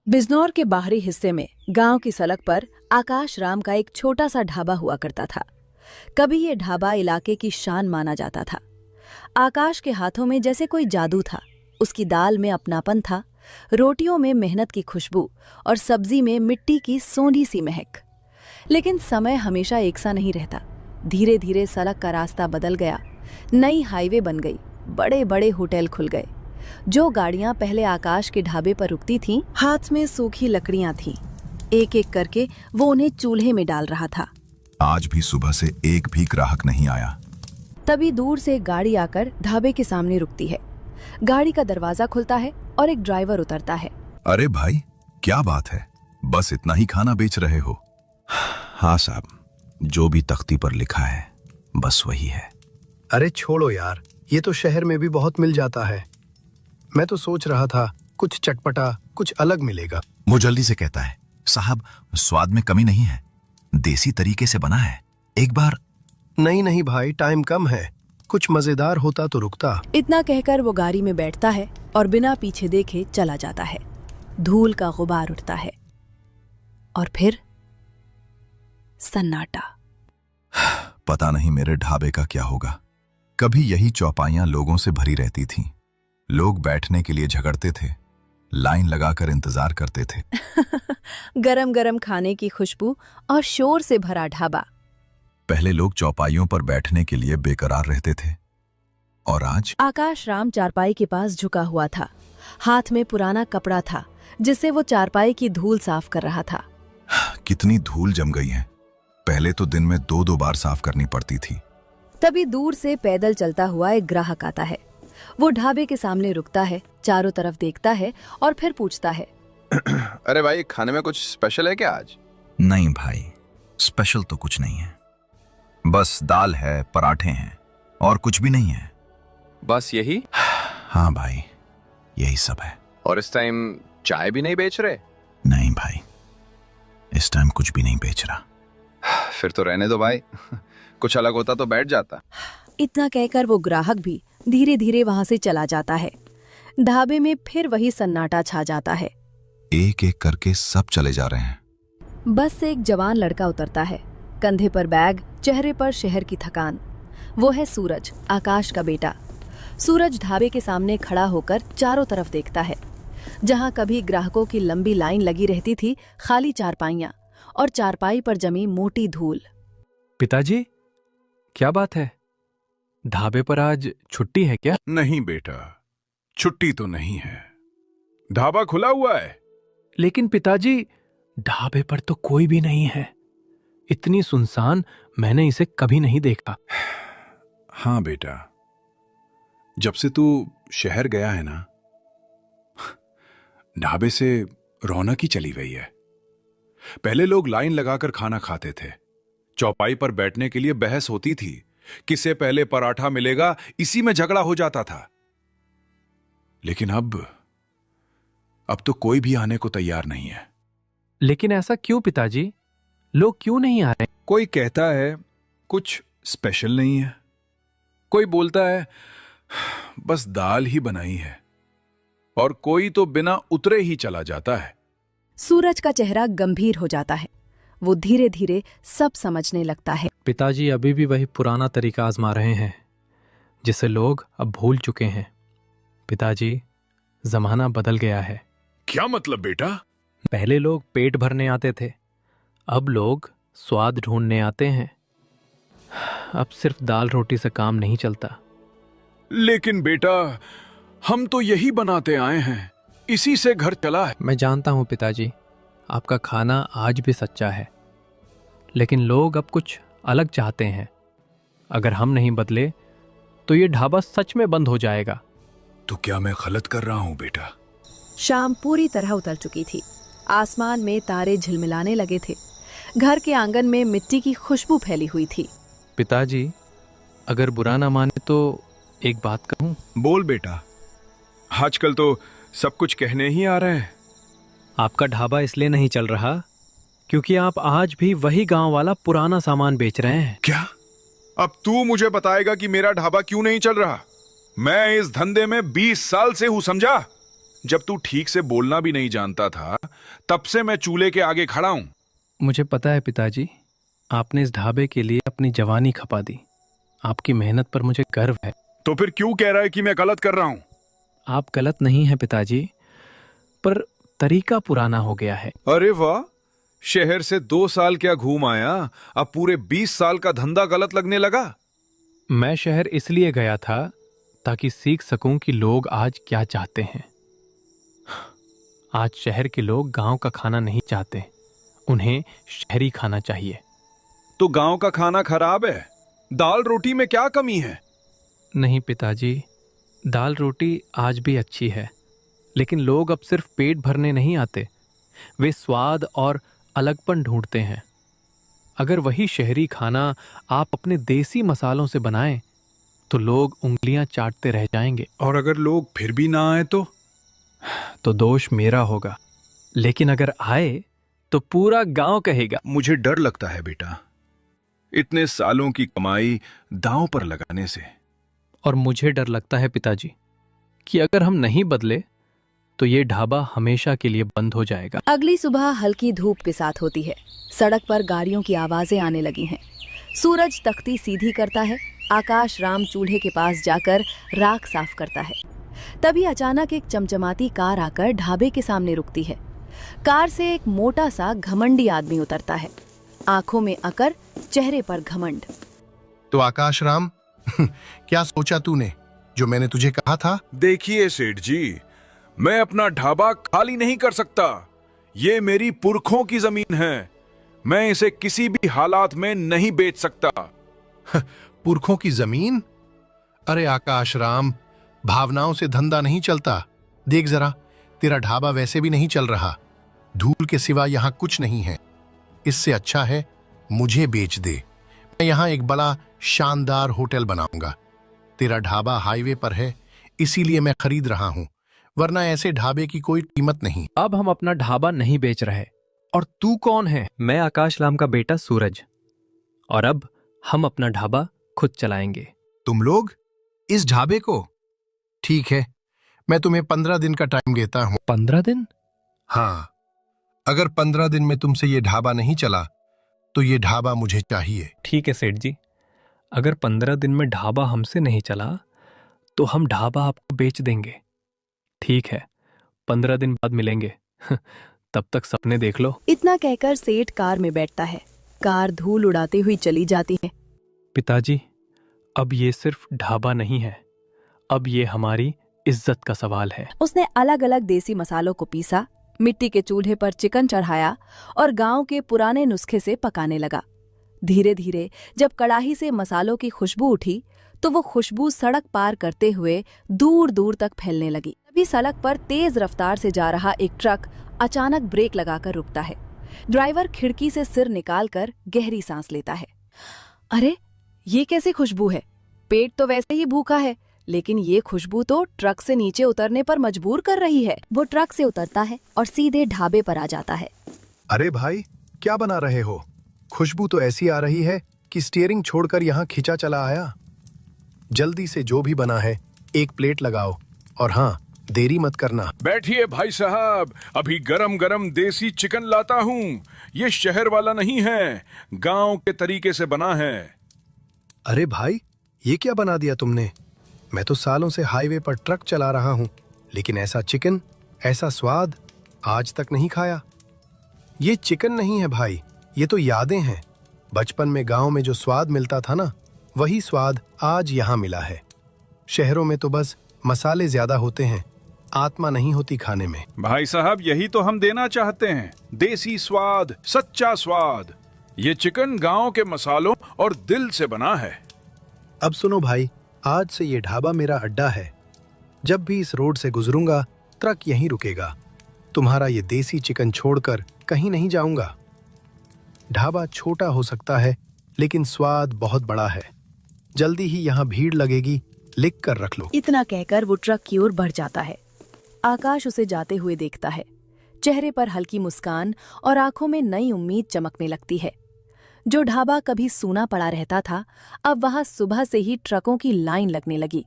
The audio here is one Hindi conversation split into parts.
बिजनौर के बाहरी हिस्से में गांव की सड़क पर आकाश राम का एक छोटा सा ढाबा हुआ करता था। कभी ये ढाबा इलाके की शान माना जाता था। आकाश के हाथों में जैसे कोई जादू था। उसकी दाल में अपनापन था, रोटियों में मेहनत की खुशबू और सब्जी में मिट्टी की सोंधी सी महक। लेकिन समय हमेशा एक सा नहीं रहता। धीरे धीरे सड़क का रास्ता बदल गया, नई हाईवे बन गई, बड़े बड़े होटल खुल गए। जो गाड़ियां पहले आकाश के ढाबे पर रुकती थीं, हाथ में सूखी लकड़ियां थीं। एक एक करके वो उन्हें चूल्हे में डाल रहा था। आज भी सुबह से एक भी ग्राहक नहीं आया। तभी दूर से एक गाड़ी आकर ढाबे के सामने रुकती है। गाड़ी का दरवाजा खुलता है और एक ड्राइवर उतरता है। अरे भाई, क्या बात है? बस इतना ही खाना बेच रहे हो? हाँ साहब, जो भी तख्ती पर लिखा है बस वही है। अरे छोड़ो यार, ये तो शहर में भी बहुत मिल जाता है। मैं तो सोच रहा था कुछ चटपटा, कुछ अलग मिलेगा। वो जल्दी से कहता है, साहब स्वाद में कमी नहीं है, देसी तरीके से बना है, एक बार। नहीं नहीं भाई, टाइम कम है, कुछ मजेदार होता तो रुकता। इतना कहकर वो गाड़ी में बैठता है और बिना पीछे देखे चला जाता है। धूल का गुबार उठता है और फिर सन्नाटा। पता नहीं मेरे ढाबे का क्या होगा। कभी यही चौपाइयां लोगों से भरी रहती थीं। लोग बैठने के लिए झगड़ते थे, लाइन लगाकर इंतजार करते थे। गरम गरम खाने की खुशबू और शोर से भरा ढाबा। पहले लोग चौपाइयों पर बैठने के लिए बेकरार रहते थे, और आज आकाश राम चारपाई के पास झुका हुआ था। हाथ में पुराना कपड़ा था जिससे वो चारपाई की धूल साफ कर रहा था। कितनी धूल जम गई है। पहले तो दिन में 2-2 बार साफ करनी पड़ती थी। तभी दूर से पैदल चलता हुआ एक ग्राहक आता है। वो ढाबे के सामने रुकता है, चारों तरफ देखता है और फिर पूछता है, अरे भाई, खाने में कुछ स्पेशल है क्या आज? नहीं भाई, स्पेशल तो कुछ नहीं है, बस दाल है, पराठे हैं और कुछ भी नहीं है। बस यही? हाँ भाई, यही सब है। और इस टाइम चाय भी नहीं बेच रहे? नहीं भाई, इस टाइम कुछ भी नहीं बेच रहा। फिर तो रहने दो भाई, कुछ अलग होता तो बैठ जाता। इतना कहकर वो ग्राहक भी धीरे धीरे वहां से चला जाता है। ढाबे में फिर वही सन्नाटा छा जाता है। एक एक करके सब चले जा रहे हैं। बस से एक जवान लड़का उतरता है, कंधे पर बैग, चेहरे पर शहर की थकान। वो है सूरज, आकाश का बेटा। सूरज ढाबे के सामने खड़ा होकर चारों तरफ देखता है। जहां कभी ग्राहकों की लंबी लाइन लगी रहती थी, खाली चारपाइयां और चारपाई पर जमी मोटी धूल। पिताजी, क्या बात है? ढाबे पर आज छुट्टी है क्या? नहीं बेटा, छुट्टी तो नहीं है, ढाबा खुला हुआ है। लेकिन पिताजी, ढाबे पर तो कोई भी नहीं है। इतनी सुनसान मैंने इसे कभी नहीं देखा। हाँ बेटा, जब से तू शहर गया है ना, ढाबे से रौनक ही चली गई है। पहले लोग लाइन लगाकर खाना खाते थे, चौपाई पर बैठने के लिए बहस होती थी, किसे पहले पराठा मिलेगा, इसी में झगड़ा हो जाता था। लेकिन अब तो कोई भी आने को तैयार नहीं है। लेकिन ऐसा क्यों पिताजी? लोग क्यों नहीं आ रहे? कोई कहता है कुछ स्पेशल नहीं है, कोई बोलता है बस दाल ही बनाई है, और कोई तो बिना उतरे ही चला जाता है। सूरज का चेहरा गंभीर हो जाता है। वो धीरे धीरे सब समझने लगता है। पिताजी अभी भी वही पुराना तरीका आजमा रहे हैं जिसे लोग अब भूल चुके हैं। पिताजी, जमाना बदल गया है। क्या मतलब बेटा? पहले लोग पेट भरने आते थे, अब लोग स्वाद ढूंढने आते हैं। अब सिर्फ दाल रोटी से काम नहीं चलता। लेकिन बेटा, हम तो यही बनाते आए हैं, इसी से घर चला है। मैं जानता हूं पिताजी, आपका खाना आज भी सच्चा है, लेकिन लोग अब कुछ अलग चाहते हैं। अगर हम नहीं बदले तो ये ढाबा सच में बंद हो जाएगा। तो क्या मैं गलत कर रहा हूं बेटा? शाम पूरी तरह उतर चुकी थी। आसमान में तारे झिलमिलाने लगे थे। घर के आंगन में मिट्टी की खुशबू फैली हुई थी। पिताजी, अगर बुरा ना माने तो एक बात कहूं? बोल बेटा, आजकल तो सब कुछ कहने ही आ रहे हैं। आपका ढाबा इसलिए नहीं चल रहा क्योंकि आप आज भी वही गांव वाला पुराना सामान बेच रहे हैं। क्या? अब तू मुझे बताएगा कि मेरा ढाबा क्यों नहीं चल रहा? मैं इस धंधे में 20 साल से हूं, समझा? जब तू ठीक से बोलना भी नहीं जानता था, तब से मैं चूल्हे के आगे खड़ा हूं। मुझे पता है पिताजी, आपने इस ढाबे के लिए अपनी जवानी खपा दी। आपकी मेहनत पर मुझे गर्व है। तो फिर क्यों कह रहा है कि मैं गलत कर रहा हूं? आप गलत नहीं हैं पिताजी, पर तरीका पुराना हो गया है। अरे वाह, शहर से 2 साल क्या घूम आया, अब पूरे 20 साल का धंधा गलत लगने लगा। मैं शहर इसलिए गया था ताकि सीख सकूं कि लोग आज क्या चाहते हैं। आज शहर के लोग गांव का खाना नहीं चाहते, उन्हें शहरी खाना चाहिए। तो गांव का खाना खराब है? दाल रोटी में क्या कमी है? नहीं पिताजी, दाल रोटी आज भी अच्छी है, लेकिन लोग अब सिर्फ पेट भरने नहीं आते, वे स्वाद और अलगपन ढूंढते हैं। अगर वही शहरी खाना आप अपने देसी मसालों से बनाएं तो लोग उंगलियां चाटते रह जाएंगे। और अगर लोग फिर भी ना आए तो दोष मेरा होगा, लेकिन अगर आए तो पूरा गांव कहेगा। मुझे डर लगता है बेटा, इतने सालों की कमाई दांव पर लगाने से। और मुझे डर लगता है पिताजी कि अगर हम नहीं बदले तो ये ढाबा हमेशा के लिए बंद हो जाएगा। अगली सुबह हल्की धूप के साथ होती है। सड़क पर गाड़ियों की आवाजें आने लगी हैं। सूरज तख्ती सीधी करता है। आकाश राम चूल्हे के पास जाकर राख साफ करता है। तभी अचानक एक चमचमाती कार आकर ढाबे के सामने रुकती है। कार से एक मोटा सा घमंडी आदमी उतरता है, आंखों में अकर, चेहरे पर घमंड। तो आकाश राम, क्या सोचा तूने जो मैंने तुझे कहा था? देखिए सेठ जी, मैं अपना ढाबा खाली नहीं कर सकता। ये मेरी पुरखों की जमीन है, मैं इसे किसी भी हालात में नहीं बेच सकता। पुरखों की जमीन? अरे आकाश राम, भावनाओं से धंधा नहीं चलता। देख जरा, तेरा ढाबा वैसे भी नहीं चल रहा, धूल के सिवा यहाँ कुछ नहीं है। इससे अच्छा है मुझे बेच दे, मैं यहाँ एक बड़ा शानदार होटल बनाऊंगा। तेरा ढाबा हाईवे पर है, इसीलिए मैं खरीद रहा हूँ, वरना ऐसे ढाबे की कोई कीमत नहीं। अब हम अपना ढाबा नहीं बेच रहे। और तू कौन है? मैं आकाश राम का बेटा सूरज, और अब हम अपना ढाबा खुद चलाएंगे। तुम लोग इस ढाबे को? ठीक है, मैं तुम्हें 15 दिन का टाइम देता हूँ। 15 दिन? हाँ, अगर 15 दिन में तुमसे ये ढाबा नहीं चला तो ये ढाबा मुझे चाहिए। ठीक है सेठ जी, अगर 15 दिन में ढाबा हमसे नहीं चला तो हम ढाबा आपको बेच देंगे। ठीक है, 15 दिन बाद मिलेंगे। तब तक सपने देख लो। इतना कहकर सेठ कार में बैठता है। कार धूल उड़ाते हुई चली जाती है। पिताजी, अब ये सिर्फ ढाबा नहीं है, अब ये हमारी इज्जत का सवाल है। उसने अलग अलग देसी मसालों को पीसा, मिट्टी के चूल्हे पर चिकन चढ़ाया और गांव के पुराने नुस्खे से पकाने लगा। धीरे धीरे जब कड़ाही से मसालों की खुशबू उठी तो वो खुशबू सड़क पार करते हुए दूर दूर तक फैलने लगी। तभी सड़क पर तेज रफ्तार से जा रहा एक ट्रक अचानक ब्रेक लगाकर रुकता है। ड्राइवर खिड़की से सिर निकालकर गहरी सांस लेता है। अरे, ये कैसी खुशबू है? पेट तो वैसे ही भूखा है, लेकिन ये खुशबू तो ट्रक से नीचे उतरने पर मजबूर कर रही है। वो ट्रक से उतरता है और सीधे ढाबे पर आ जाता है। अरे भाई, क्या बना रहे हो? खुशबू तो ऐसी आ रही है कि स्टीयरिंग छोड़कर यहाँ खींचा चला आया। जल्दी से जो भी बना है एक प्लेट लगाओ, और हाँ, देरी मत करना। बैठिए भाई साहब, अभी गरम गरम देसी चिकन लाता हूँ। ये शहर वाला नहीं है, गांव के तरीके से बना है। अरे भाई, ये क्या बना दिया तुमने? मैं तो सालों से हाईवे पर ट्रक चला रहा हूँ, लेकिन ऐसा चिकन, ऐसा स्वाद आज तक नहीं खाया। ये चिकन नहीं है भाई, ये तो यादें हैं। बचपन में गांव में जो स्वाद मिलता था ना, वही स्वाद आज यहाँ मिला है। शहरों में तो बस मसाले ज्यादा होते हैं, आत्मा नहीं होती खाने में। भाई साहब, यही तो हम देना चाहते हैं, देसी स्वाद, सच्चा स्वाद। ये चिकन गांव के मसालों और दिल से बना है। अब सुनो भाई, आज से ये ढाबा मेरा अड्डा है। जब भी इस रोड से गुजरूंगा, ट्रक यहीं रुकेगा। तुम्हारा ये देसी चिकन छोड़कर कहीं नहीं जाऊंगा। ढाबा छोटा हो सकता है, लेकिन स्वाद बहुत बड़ा है। जल्दी ही यहाँ भीड़ लगेगी, लिख कर रख लो। इतना कहकर वो ट्रक की ओर बढ़ जाता है। आकाश उसे जाते हुए देखता है। चेहरे पर हल्की मुस्कान और आंखों में नई उम्मीद चमकने लगती है। जो ढाबा कभी सूना पड़ा रहता था, अब वहां सुबह से ही ट्रकों की लाइन लगने लगी।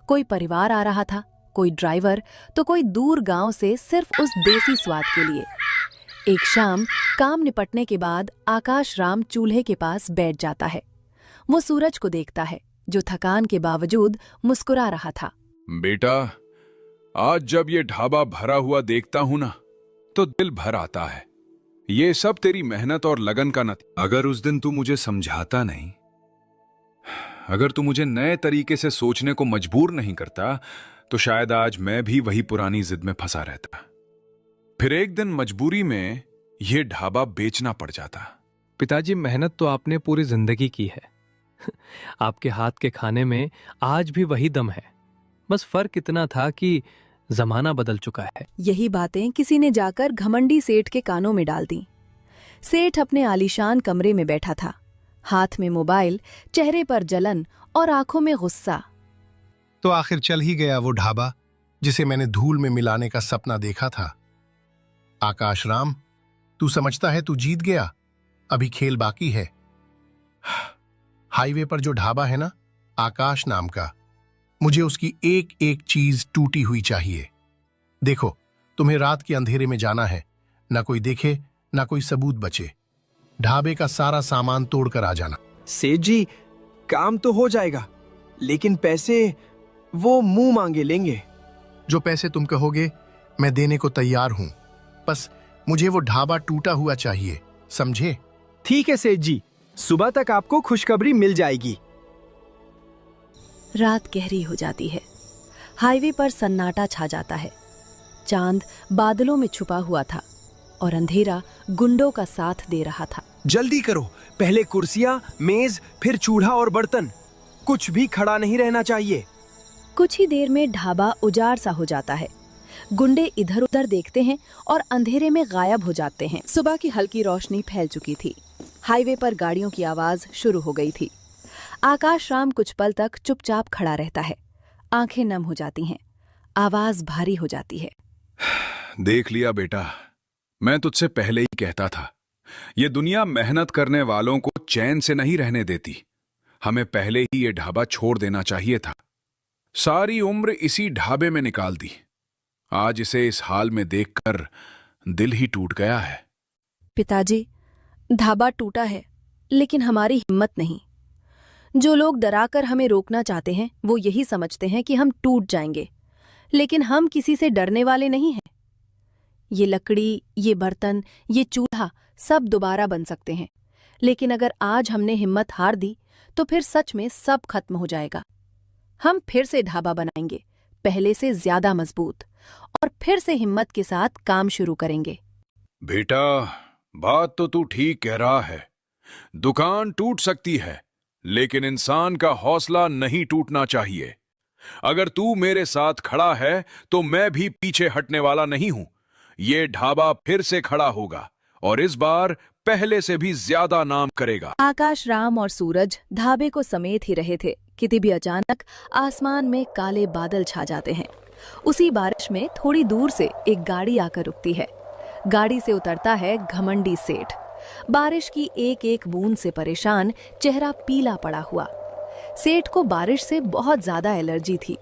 कोई परिवार आ रहा था, कोई ड्राइवर तो कोई दूर गांव से सिर्फ उस देसी स्वाद के लिए। एक शाम काम निपटने के बाद आकाश राम चूल्हे के पास बैठ जाता है। वो सूरज को देखता है जो थकान के बावजूद मुस्कुरा रहा था। बेटा, आज जब ये ढाबा भरा हुआ देखता हूं ना, तो दिल भर आता है। ये सब तेरी मेहनत और लगन का नतीजा। अगर उस दिन तू मुझे समझाता नहीं, अगर तू मुझे नए तरीके से सोचने को मजबूर नहीं करता, तो शायद आज मैं भी वही पुरानी जिद में फंसा रहता। फिर एक दिन मजबूरी में यह ढाबा बेचना पड़ जाता। पिताजी, मेहनत तो आपने पूरी जिंदगी की है। आपके हाथ के खाने में आज भी वही दम है, बस फर्क इतना था कि जमाना बदल चुका है। यही बातें किसी ने जाकर घमंडी सेठ के कानों में डाल दी। सेठ अपने आलीशान कमरे में बैठा था, हाथ में मोबाइल, चेहरे पर जलन और आंखों में गुस्सा। तो आखिर चल ही गया वो ढाबा जिसे मैंने धूल में मिलाने का सपना देखा था। आकाश राम, तू समझता है तू जीत गया, अभी खेल बाकी है। हाईवे पर जो ढाबा है ना, आकाश नाम का, मुझे उसकी एक एक चीज टूटी हुई चाहिए। देखो, तुम्हें रात के अंधेरे में जाना है, ना कोई देखे ना कोई सबूत बचे। ढाबे का सारा सामान तोड़कर आ जाना। सेठ जी, काम तो हो जाएगा, लेकिन पैसे वो मुंह मांगे लेंगे। जो पैसे तुम कहोगे मैं देने को तैयार हूं, बस मुझे वो ढाबा टूटा हुआ चाहिए, समझे? ठीक है सेठ जी, सुबह तक आपको खुशखबरी मिल जाएगी। रात गहरी हो जाती है। हाईवे पर सन्नाटा छा जाता है। चांद बादलों में छुपा हुआ था और अंधेरा गुंडों का साथ दे रहा था। जल्दी करो, पहले कुर्सियां, मेज, फिर चूल्हा और बर्तन। कुछ भी खड़ा नहीं रहना चाहिए। कुछ ही देर में ढाबा उजाड़ सा हो जाता है। गुंडे इधर उधर देखते हैं और अंधेरे में गायब हो जाते हैं। सुबह की हल्की रोशनी फैल चुकी थी। हाईवे पर गाड़ियों की आवाज शुरू हो गई थी। आकाश राम कुछ पल तक चुपचाप खड़ा रहता है। आंखें नम हो जाती हैं, आवाज भारी हो जाती है। देख लिया बेटा, मैं तुझसे पहले ही कहता था, ये दुनिया मेहनत करने वालों को चैन से नहीं रहने देती। हमें पहले ही ये ढाबा छोड़ देना चाहिए था। सारी उम्र इसी ढाबे में निकाल दी। आज इसे इस हाल में देखकर दिल ही टूट गया है। पिताजी, ढाबा टूटा है, लेकिन हमारी हिम्मत नहीं। जो लोग डराकर हमें रोकना चाहते हैं, वो यही समझते हैं कि हम टूट जाएंगे, लेकिन हम किसी से डरने वाले नहीं हैं। ये लकड़ी, ये बर्तन, ये चूल्हा सब दोबारा बन सकते हैं, लेकिन अगर आज हमने हिम्मत हार दी तो फिर सच में सब खत्म हो जाएगा। हम फिर से ढाबा बनाएंगे, पहले से ज्यादा मजबूत, और फिर से हिम्मत के साथ काम शुरू करेंगे। बेटा, बात तो तू ठीक कह रहा है। दुकान टूट सकती है, लेकिन इंसान का हौसला नहीं टूटना चाहिए। अगर तू मेरे साथ खड़ा है तो मैं भी पीछे हटने वाला नहीं हूं। ये ढाबा फिर से खड़ा होगा और इस बार पहले से भी ज्यादा नाम करेगा। आकाश राम और सूरज ढाबे को समेत ही रहे थे कि तभी अचानक आसमान में काले बादल छा जाते हैं। उसी बारिश में थोड़ी दूर से एक गाड़ी आकर रुकती है। गाड़ी से उतरता है घमंडी सेठ। बारिश की एक एक बूंद से परेशान, चेहरा पीला पड़ा हुआ। सेठ को बारिश से बहुत ज्यादा एलर्जी थी।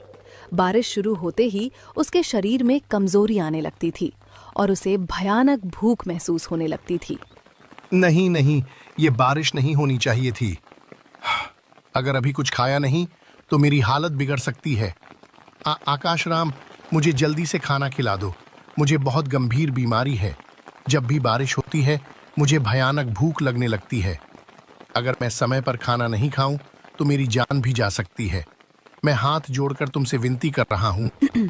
बारिश शुरू होते ही उसके शरीर में कमजोरी आने लगती थी और उसे भयानक भूख महसूस होने लगती थी। नहीं नहीं, ये बारिश नहीं होनी चाहिए थी। अगर अभी कुछ खाया नहीं तो मेरी हालत बिगड़ सकती है। आकाश राम, मुझे जल्दी से खाना खिला दो। मुझे बहुत गंभीर बीमारी है। जब भी बारिश होती है मुझे भयानक भूख लगने लगती है। अगर मैं समय पर खाना नहीं खाऊं तो मेरी जान भी जा सकती है। मैं हाथ जोड़कर तुमसे विनती कर रहा हूं।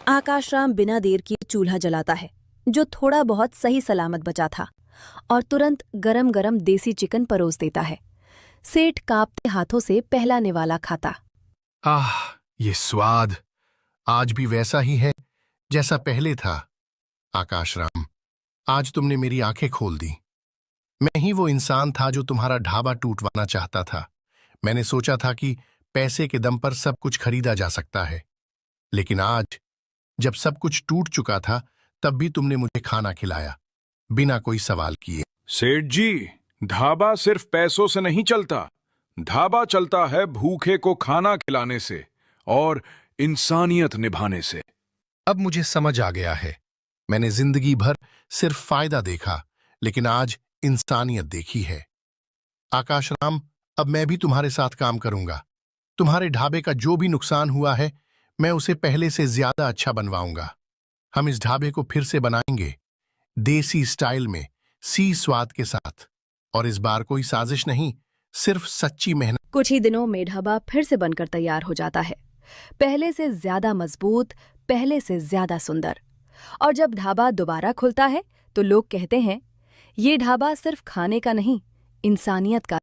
आकाश राम बिना देर किए चूल्हा जलाता है, जो थोड़ा बहुत सही सलामत बचा था, और तुरंत गरम गरम देसी चिकन परोस देता है। सेठ कांपते हाथों से पहला निवाला खाता। आह, ये स्वाद आज भी वैसा ही है जैसा पहले था। आकाश राम, आज तुमने मेरी आंखें खोल दी। मैं ही वो इंसान था जो तुम्हारा ढाबा टूटवाना चाहता था। मैंने सोचा था कि पैसे के दम पर सब कुछ खरीदा जा सकता है, लेकिन आज जब सब कुछ टूट चुका था तब भी तुमने मुझे खाना खिलाया बिना कोई सवाल किए। सेठ जी, ढाबा सिर्फ पैसों से नहीं चलता। ढाबा चलता है भूखे को खाना खिलाने से और इंसानियत निभाने से। अब मुझे समझ आ गया है। मैंने जिंदगी भर सिर्फ फायदा देखा, लेकिन आज इंसानियत देखी है। आकाश राम, अब मैं भी तुम्हारे साथ काम करूंगा। तुम्हारे ढाबे का जो भी नुकसान हुआ है, मैं उसे पहले से ज्यादा अच्छा बनवाऊंगा। हम इस ढाबे को फिर से बनाएंगे, देसी स्टाइल में, सी स्वाद के साथ। और इस बार कोई साजिश नहीं, सिर्फ सच्ची मेहनत। कुछ ही दिनों में ढाबा फिर से बनकर तैयार हो जाता है, पहले से ज्यादा मजबूत, पहले से ज्यादा सुंदर। और जब ढाबा दोबारा खुलता है तो लोग कहते हैं, ये ढाबा सिर्फ खाने का नहीं, इंसानियत का